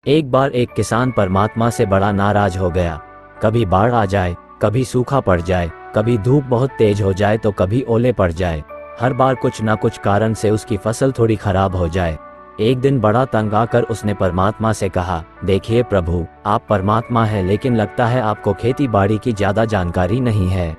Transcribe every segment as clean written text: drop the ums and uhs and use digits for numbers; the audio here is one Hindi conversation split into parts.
एक बार एक किसान परमात्मा से बड़ा नाराज हो गया। कभी बाढ़ आ जाए, कभी सूखा पड़ जाए, कभी धूप बहुत तेज हो जाए तो कभी ओले पड़ जाए। हर बार कुछ ना कुछ कारण से उसकी फसल थोड़ी खराब हो जाए। एक दिन बड़ा तंग आकर उसने परमात्मा से कहा, देखिए प्रभु, आप परमात्मा हैं, लेकिन लगता है आपको खेती बाड़ी की ज्यादा जानकारी नहीं है।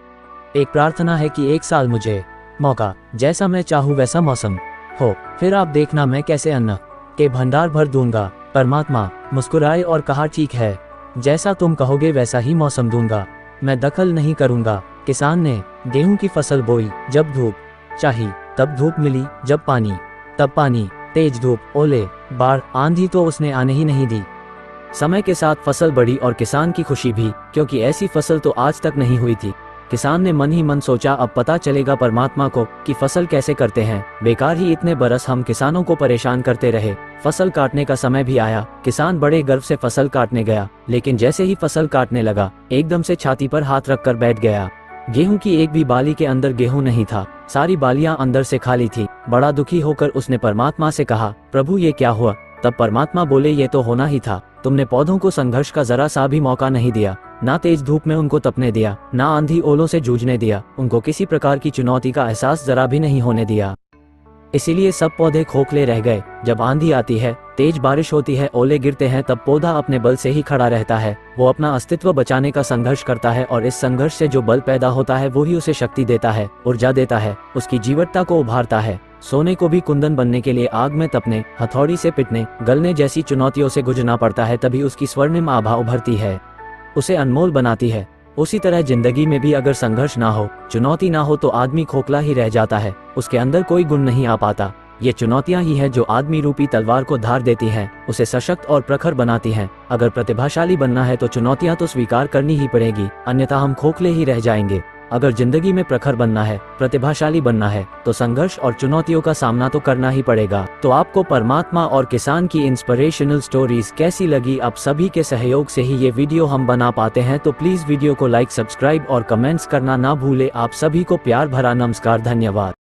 एक प्रार्थना है कि एक साल मुझे मौका, जैसा मैं चाहूँ वैसा मौसम हो, फिर आप देखना मैं कैसे अन्न के भंडार भर दूंगा। परमात्मा मुस्कुराए और कहा, ठीक है, जैसा तुम कहोगे वैसा ही मौसम दूंगा, मैं दखल नहीं करूंगा। किसान ने गेहूं की फसल बोई, जब धूप चाहिए तब धूप मिली, जब पानी तब पानी, तेज धूप, ओले, बाढ़, आंधी तो उसने आने ही नहीं दी। समय के साथ फसल बढ़ी और किसान की खुशी भी, क्योंकि ऐसी फसल तो आज तक नहीं हुई थी। किसान ने मन ही मन सोचा, अब पता चलेगा परमात्मा को कि फसल कैसे करते हैं। बेकार ही इतने बरस हम किसानों को परेशान करते रहे। फसल काटने का समय भी आया। किसान बड़े गर्व से फसल काटने गया, लेकिन जैसे ही फसल काटने लगा, एकदम से छाती पर हाथ रखकर बैठ गया। गेहूं की एक भी बाली के अंदर गेहूं नहीं था, सारी बालियां अंदर से खाली थी। बड़ा दुखी होकर उसने परमात्मा से कहा, प्रभु ये क्या हुआ? तब परमात्मा बोले, ये तो होना ही था। तुमने पौधों को संघर्ष का जरा सा भी मौका नहीं दिया, ना तेज धूप में उनको तपने दिया, ना आंधी ओलों से जूझने दिया, उनको किसी प्रकार की चुनौती का एहसास जरा भी नहीं होने दिया। इसीलिए सब पौधे खोखले रह गए। जब आंधी आती है, तेज बारिश होती है, ओले गिरते हैं, तब पौधा अपने बल से ही खड़ा रहता है। वो अपना अस्तित्व बचाने का संघर्ष करता है और इस संघर्ष से जो बल पैदा होता है वो ही उसे शक्ति देता है, ऊर्जा देता है, उसकी जीवटता को उभारता है। सोने को भी कुंदन बनने के लिए आग में तपने, हथौड़ी से पिटने, गलने जैसी चुनौतियों से गुजरना पड़ता है, तभी उसकी स्वर्णिम आभा उभरती है, उसे अनमोल बनाती है। उसी तरह जिंदगी में भी अगर संघर्ष ना हो, चुनौती ना हो, तो आदमी खोखला ही रह जाता है, उसके अंदर कोई गुण नहीं आ पाता। ये चुनौतियां ही है जो आदमी रूपी तलवार को धार देती हैं, उसे सशक्त और प्रखर बनाती हैं। अगर प्रतिभाशाली बनना है तो चुनौतियां तो स्वीकार करनी ही पड़ेगी, अन्यथा हम खोखले ही रह जाएंगे। अगर जिंदगी में प्रखर बनना है, प्रतिभाशाली बनना है, तो संघर्ष और चुनौतियों का सामना तो करना ही पड़ेगा। तो आपको परमात्मा और किसान की इंस्पिरेशनल स्टोरीज कैसी लगी? आप सभी के सहयोग से ही ये वीडियो हम बना पाते हैं, तो प्लीज वीडियो को लाइक, सब्सक्राइब और कमेंट्स करना ना भूले। आप सभी को प्यार भरा नमस्कार, धन्यवाद।